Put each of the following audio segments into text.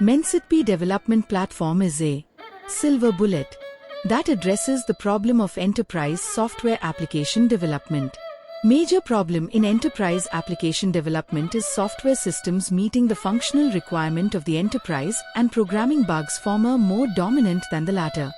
MENSITP development platform is a silver bullet that addresses the problem of enterprise software application development. Major problem in enterprise application development is software systems meeting the functional requirement of the enterprise and programming bugs form more dominant than the latter.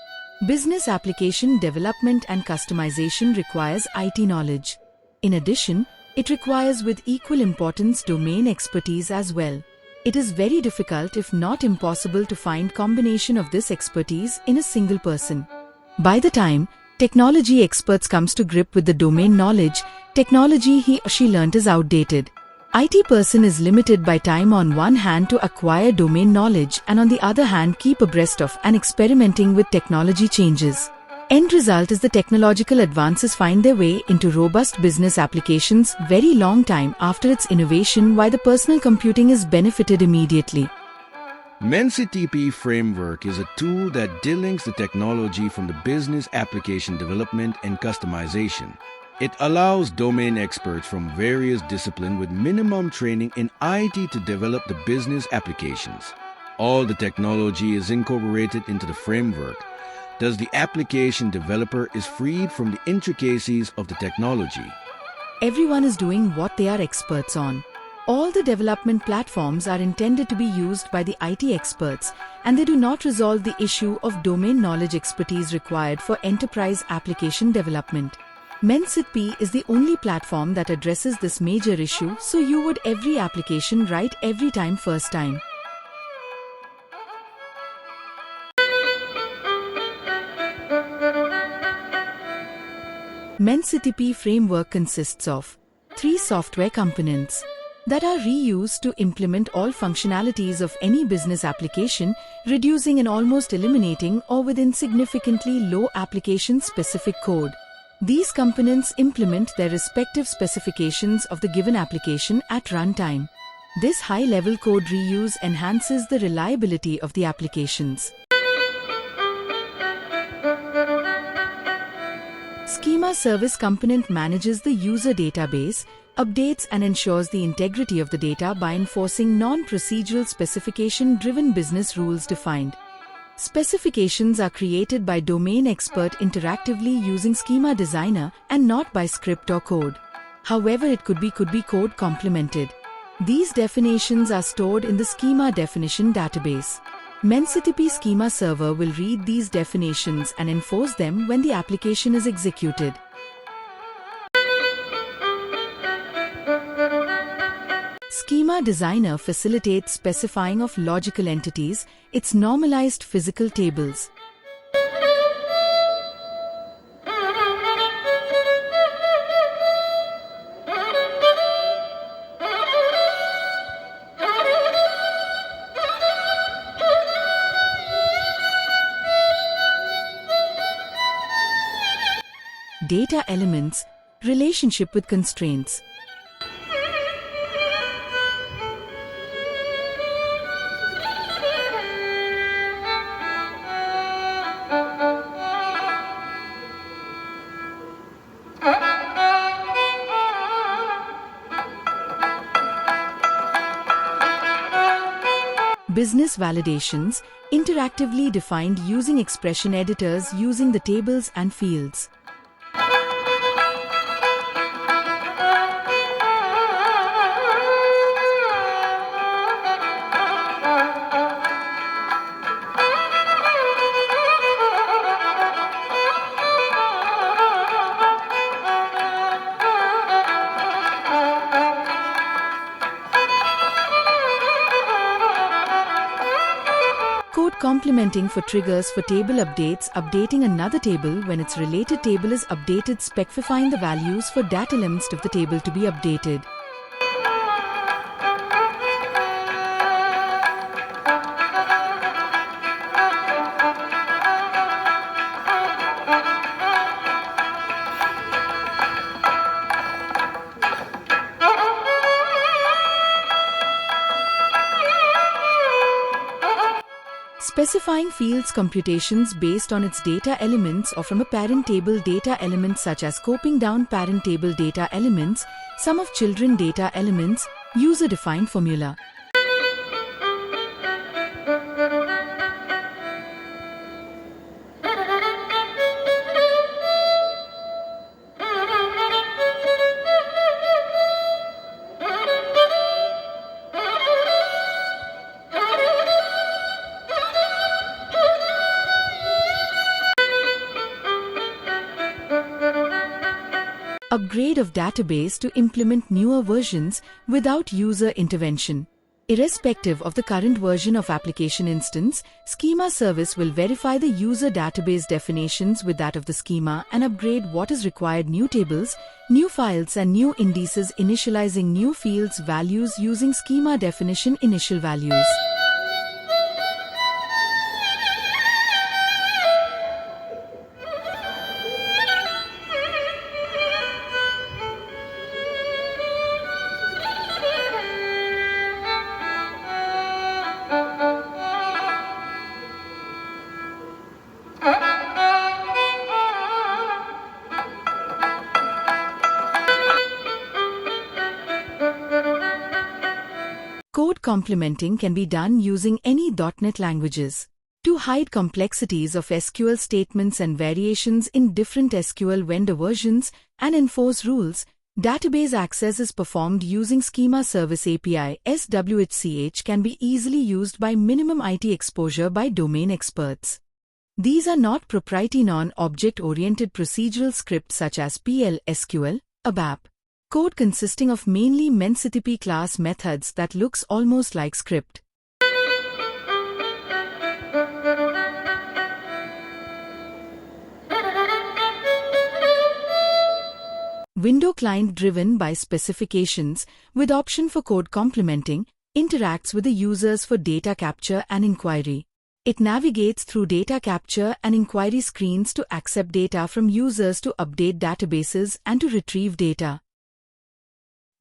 Business application development and customization requires IT knowledge. In addition, it requires with equal importance domain expertise as well. It is very difficult if not impossible to find combination of this expertise in a single person. By the time technology experts comes to grip with the domain knowledge, technology he or she learnt is outdated. IT person is limited by time on one hand to acquire domain knowledge and on the other hand keep abreast of and experimenting with technology changes. End result is the technological advances find their way into robust business applications very long time after its innovation while the personal computing is benefited immediately. MENSITP framework is a tool that delinks the technology from the business application development and customization. It allows domain experts from various disciplines with minimum training in IT to develop the business applications. All the technology is incorporated into the framework. Thus, the application developer is freed from the intricacies of the technology. Everyone is doing what they are experts on. All the development platforms are intended to be used by the IT experts, and they do not resolve the issue of domain knowledge expertise required for enterprise application development. MENSITP is the only platform that addresses this major issue, so you would every application write every time first time. MENSITP framework consists of 3 software components that are reused to implement all functionalities of any business application, reducing and almost eliminating or with insignificantly low application-specific code. These components implement their respective specifications of the given application at runtime. This high-level code reuse enhances the reliability of the applications. Schema service component manages the user database, updates and ensures the integrity of the data by enforcing non-procedural specification-driven business rules defined. Specifications are created by domain expert interactively using schema designer and not by script or code. However, it could be code complemented. These definitions are stored in the schema definition database. MENSITP schema server will read these definitions and enforce them when the application is executed. Schema designer facilitates specifying of logical entities, its normalized physical tables. Data elements, relationship with constraints. Business validations, interactively defined using expression editors using the tables and fields. Code complementing for triggers for table updates, updating another table when its related table is updated, specifying the values for data elements of the table to be updated. Specifying fields computations based on its data elements or from a parent table data element, such as scoping down parent table data elements, sum of children data elements, user-defined formula. of database to implement newer versions without user intervention. Irrespective of the current version of application instance, schema service will verify the user database definitions with that of the schema and upgrade what is required: new tables, new files and new indices, initializing new fields values using schema definition initial values. Code complementing can be done using any .NET languages. To hide complexities of SQL statements and variations in different SQL vendor versions and enforce rules, database access is performed using Schema Service API. SWHCH can be easily used by minimum IT exposure by domain experts. These are not proprietary non-object-oriented procedural scripts such as PL, SQL, ABAP. Code consisting of mainly MENCTP class methods that looks almost like script. Window client driven by specifications with option for code complementing interacts with the users for data capture and inquiry. It navigates through data capture and inquiry screens to accept data from users, to update databases and to retrieve data.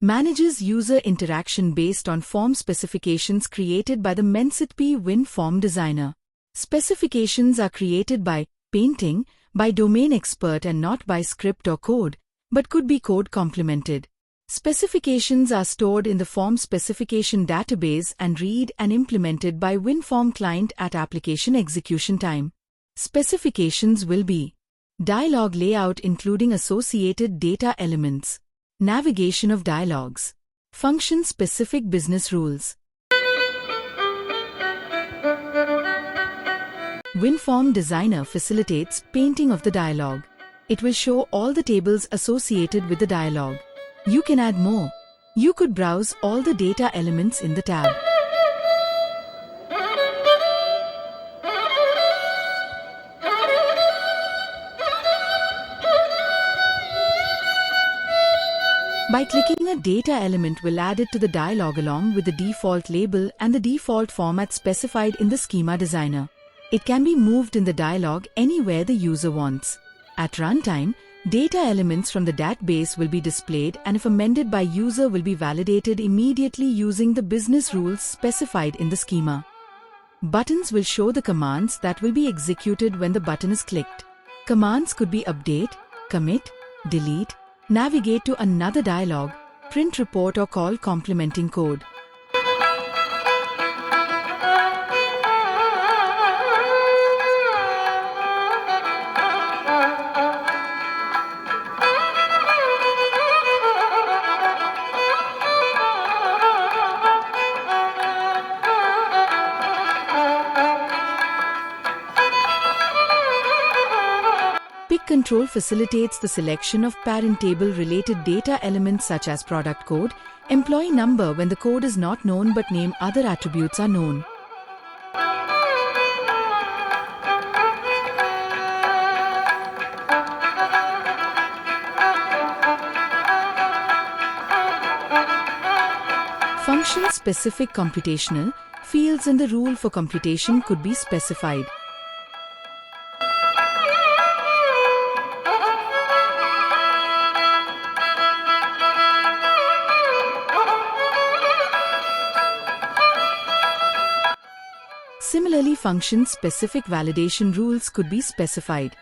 Manages user interaction based on form specifications created by the MENCTP Win Form Designer. Specifications are created by painting by domain expert and not by script or code, but could be code complemented. Specifications are stored in the form specification database and read and implemented by WinForm client at application execution time. Specifications will be dialog layout including associated data elements, navigation of dialogues, function-specific business rules. WinForm Designer facilitates painting of the dialogue. It will show all the tables associated with the dialogue. You can add more. You could browse all the data elements in the tab. By clicking a data element will add it to the dialog along with the default label and the default format specified in the schema designer. It can be moved in the dialog anywhere the user wants. At runtime, data elements from the database will be displayed and if amended by user will be validated immediately using the business rules specified in the schema. Buttons will show the commands that will be executed when the button is clicked. Commands could be update, commit, delete, navigate to another dialog, print report or call complementing code. Pick control facilitates the selection of parent table related data elements such as product code, employee number when the code is not known but name other attributes are known. Function-specific computational fields in the rule for computation could be specified. Similarly, function-specific validation rules could be specified.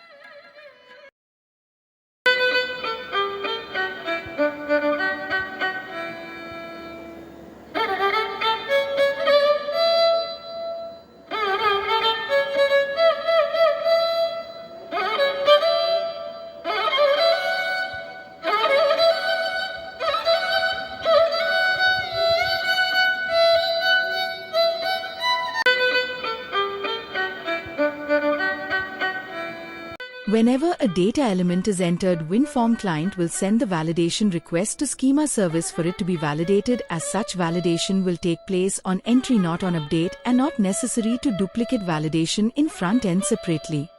Whenever a data element is entered, WinForm client will send the validation request to schema service for it to be validated, as such validation will take place on entry, not on update, and not necessary to duplicate validation in front end separately.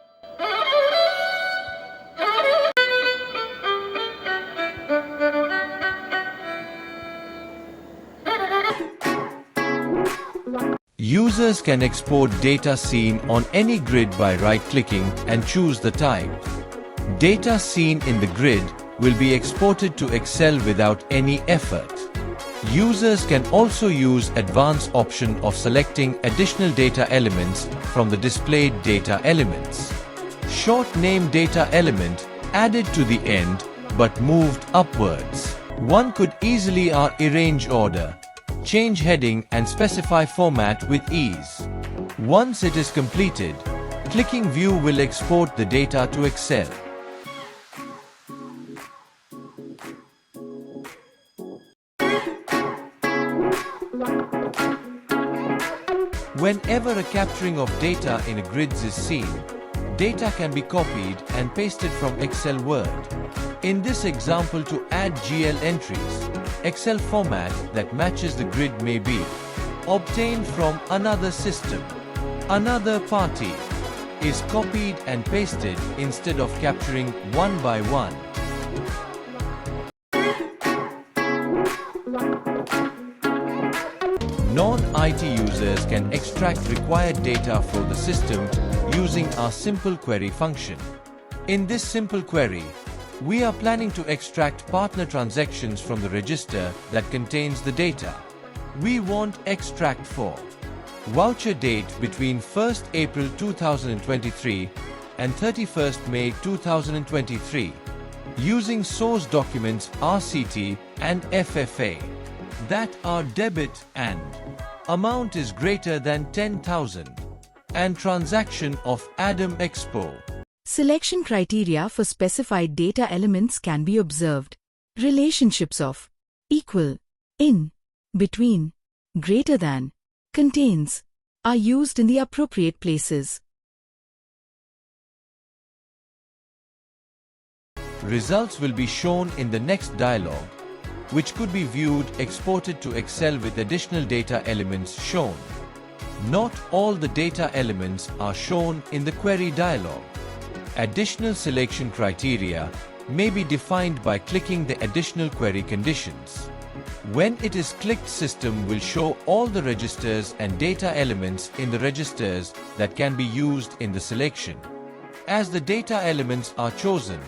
Users can export data seen on any grid by right-clicking and choose the type. Data seen in the grid will be exported to Excel without any effort. Users can also use advanced option of selecting additional data elements from the displayed data elements. Short name data element added to the end but moved upwards. One could easily arrange order, change heading and specify format with ease. Once it is completed, clicking View will export the data to Excel. Whenever a capturing of data in a grid is seen, data can be copied and pasted from Excel Word. In this example, to add GL entries, Excel format that matches the grid may be obtained from another system. Another party is copied and pasted instead of capturing one by one. Non-IT users can extract required data for the system using our simple query function. In this simple query, we are planning to extract partner transactions from the register that contains the data. We want extract for voucher date between 1st April 2023 and 31st May 2023 using source documents RCT and FFA that are debit and amount is greater than 10,000 and transaction of Adam Expo. Selection criteria for specified data elements can be observed. Relationships of equal, in, between, greater than, contains are used in the appropriate places. Results will be shown in the next dialog, which could be viewed exported to Excel with additional data elements shown. Not all the data elements are shown in the query dialog. Additional selection criteria may be defined by clicking the additional query conditions. When it is clicked, system will show all the registers and data elements in the registers that can be used in the selection. As the data elements are chosen,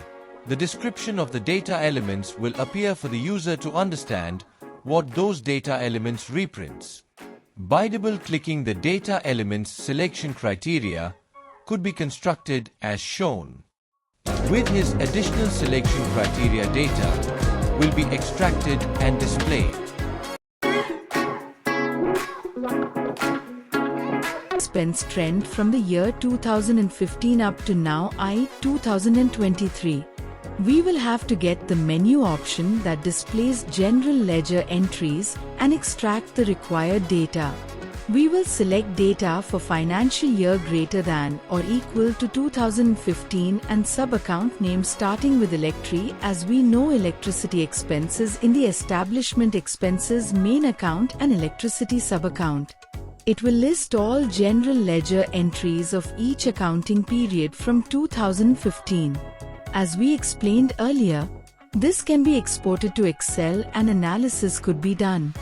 the description of the data elements will appear for the user to understand what those data elements reprints. By double-clicking the data elements, selection criteria could be constructed as shown. With his additional selection criteria, data will be extracted and displayed. Expense trend from the year 2015 up to now, 2023. We will have to get the menu option that displays general ledger entries and extract the required data. We will select data for financial year greater than or equal to 2015 and sub-account name starting with electricity, as we know electricity expenses in the establishment expenses main account and electricity sub-account. It will list all general ledger entries of each accounting period from 2015. As we explained earlier, this can be exported to Excel and analysis could be done.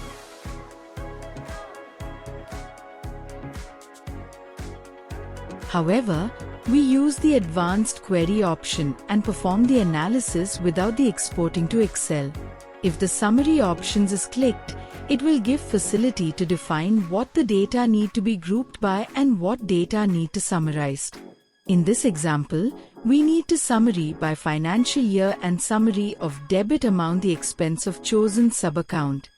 However, we use the advanced query option and perform the analysis without the exporting to Excel. If the summary options is clicked, it will give facility to define what the data need to be grouped by and what data need to summarized. In this example, we need to summary by financial year and summary of debit amount the expense of chosen sub-account.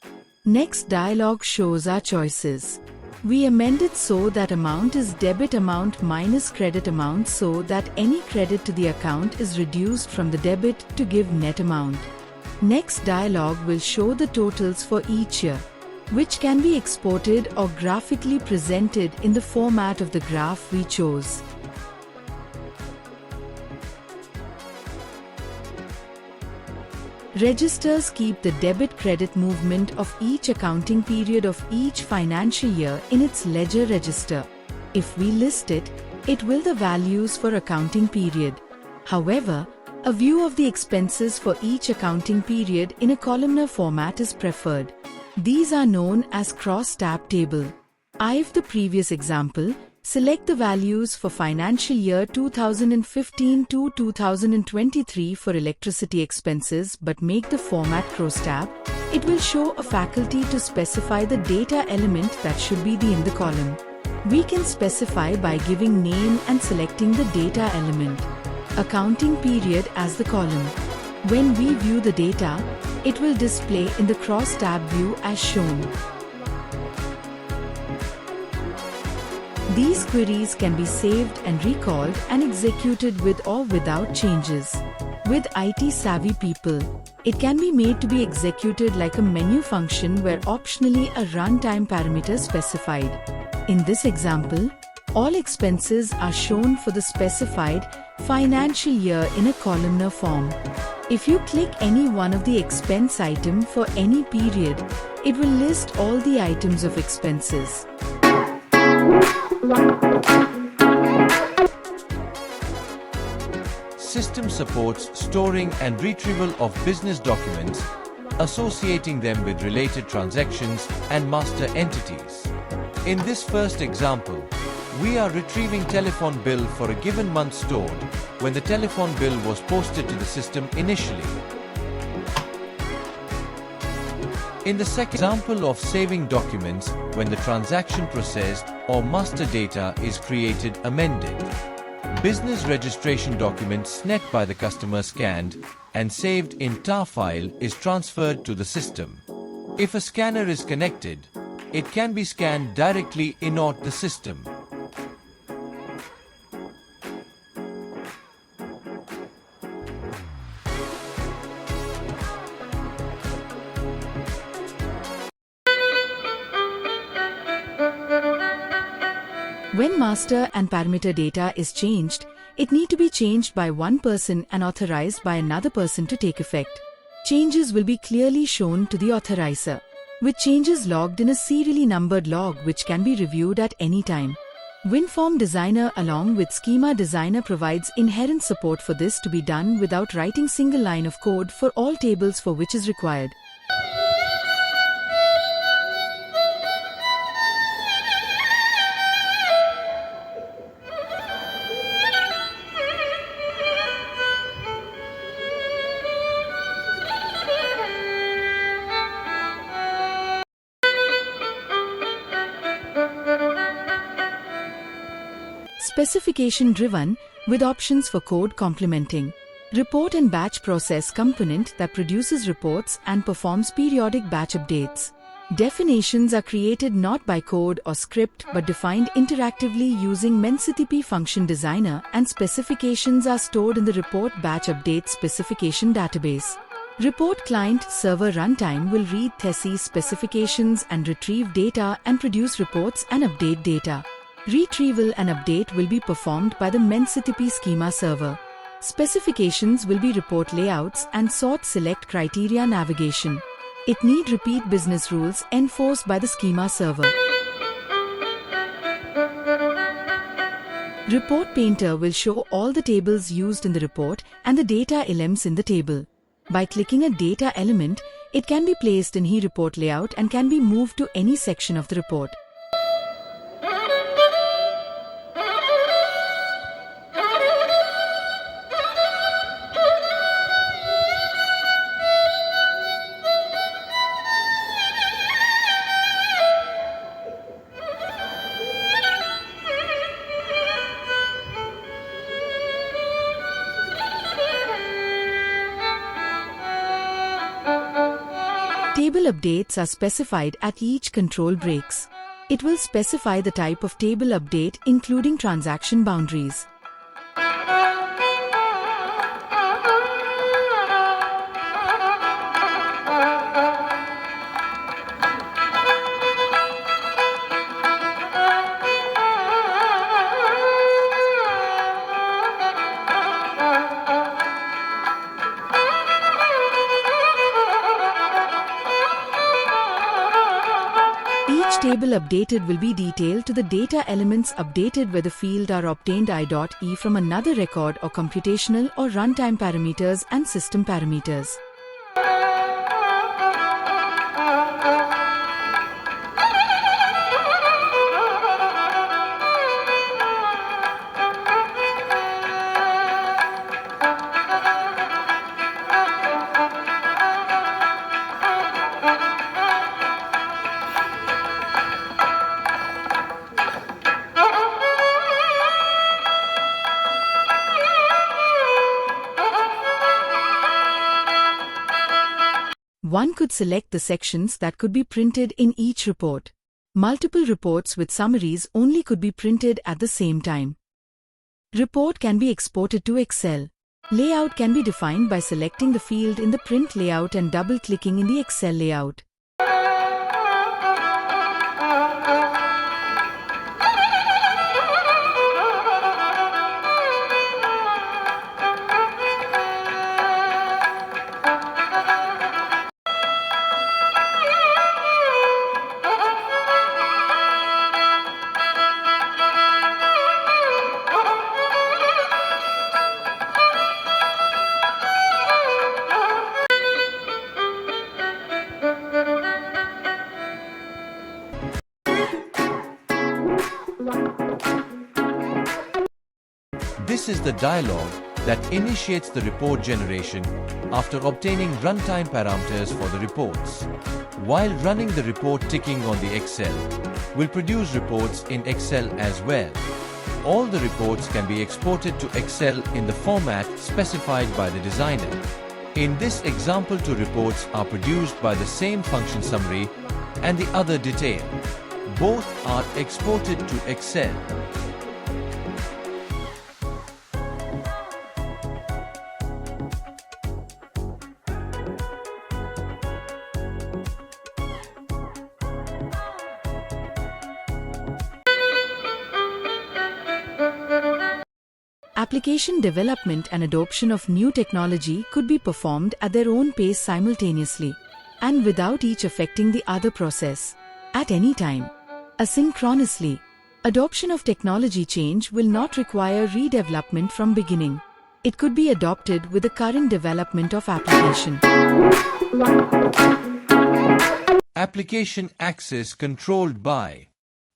Next dialog shows our choices. We amended so that amount is debit amount minus credit amount so that any credit to the account is reduced from the debit to give net amount. Next dialog will show the totals for each year, which can be exported or graphically presented in the format of the graph we chose. Registers keep the debit-credit movement of each accounting period of each financial year in its ledger register. If we list it, it will the values for accounting period. However, a view of the expenses for each accounting period in a columnar format is preferred. These are known as cross-tab table. If the previous example, select the values for financial year 2015 to 2023 for electricity expenses but make the format cross-tab, it will show a faculty to specify the data element that should be in the column. We can specify by giving name and selecting the data element. Accounting period as the column. When we view the data, it will display in the cross-tab view as shown. These queries can be saved and recalled and executed with or without changes. With IT-savvy people, it can be made to be executed like a menu function where optionally a runtime parameter specified. In this example, all expenses are shown for the specified financial year in a columnar form. If you click any one of the expense item for any period, it will list all the items of expenses. System supports storing and retrieval of business documents, associating them with related transactions and master entities. In this first example, we are retrieving telephone bill for a given month stored when the telephone bill was posted to the system initially. In the second example of saving documents when the transaction processed or master data is created amended. Business registration document SNET by the customer scanned and saved in TAR file is transferred to the system. If a scanner is connected, it can be scanned directly in the system. When master and parameter data is changed, it need to be changed by one person and authorized by another person to take effect. Changes will be clearly shown to the authorizer, with changes logged in a serially numbered log which can be reviewed at any time. WinForm Designer along with Schema Designer provides inherent support for this to be done without writing single line of code for all tables for which is required. Specification driven with options for code complementing. Report and batch process component that produces reports and performs periodic batch updates. Definitions are created not by code or script but defined interactively using MENCTP function designer, and specifications are stored in the report batch update specification database. Report client server runtime will read thesis specifications and retrieve data and produce reports and update data. Retrieval and update will be performed by the MENCTP schema server. Specifications will be report layouts and sort select criteria navigation. It need repeat business rules enforced by the schema server. Report Painter will show all the tables used in the report and the data elements in the table. By clicking a data element, it can be placed in report layout and can be moved to any section of the report. Table updates are specified at each control breaks. It will specify the type of table update including transaction boundaries. Each table updated will be detailed to the data elements updated where the field are obtained I.E from another record or computational or runtime parameters and system parameters. One could select the sections that could be printed in each report. Multiple reports with summaries only could be printed at the same time. Report can be exported to Excel. Layout can be defined by selecting the field in the print layout and double-clicking in the Excel layout. This is the dialog that initiates the report generation after obtaining runtime parameters for the reports. While running the report ticking on the Excel will produce reports in Excel as well. All the reports can be exported to Excel in the format specified by the designer. In this example, two reports are produced by the same function summary and the other detail. Both are exported to Excel. Application development and adoption of new technology could be performed at their own pace simultaneously, and without each affecting the other process. At any time, asynchronously, adoption of technology change will not require redevelopment from beginning. It could be adopted with the current development of application. Application access controlled by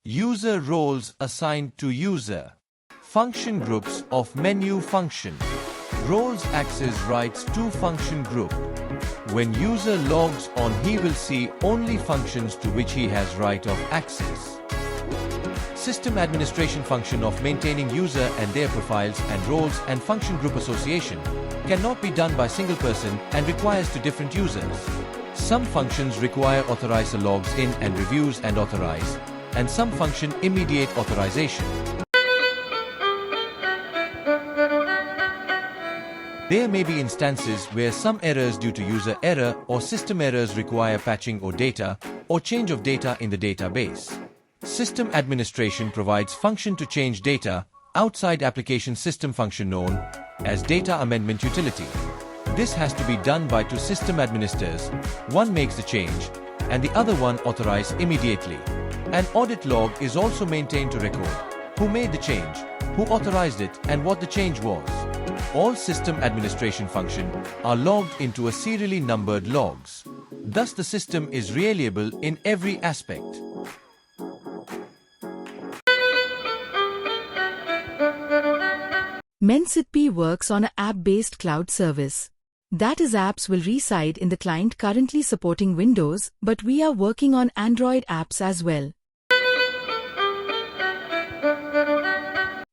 user roles assigned to user. Function groups of menu function. Roles access rights to function group. When user logs on, he will see only functions to which he has right of access. System administration function of maintaining user and their profiles and roles and function group association cannot be done by single person and requires to different users. Some functions require authorizer logs in and reviews and authorize, and some function immediate authorization. There may be instances where some errors due to user error or system errors require patching or data or change of data in the database. System administration provides function to change data outside application system function known as data amendment utility. This has to be done by two system administrators. One makes the change and the other one authorizes immediately. An audit log is also maintained to record who made the change, who authorized it, and what the change was. All system administration functions are logged into a serially numbered logs. Thus, the system is reliable in every aspect. MenSitP works on an app-based cloud service. That is, apps will reside in the client currently supporting Windows, but we are working on Android apps as well.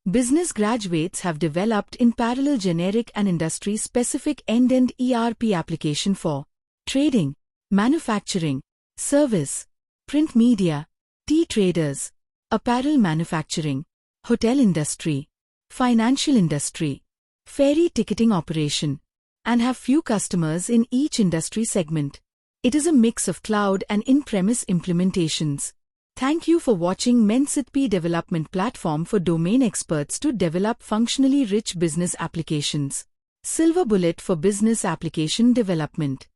Business graduates have developed in parallel generic and industry-specific end-to-end ERP application for trading, manufacturing, service, print media, tea traders, apparel manufacturing, hotel industry, financial industry, ferry ticketing operation, and have few customers in each industry segment. It is a mix of cloud and in-premise implementations. Thank you for watching MenSitP development platform for domain experts to develop functionally rich business applications. Silver bullet for business application development.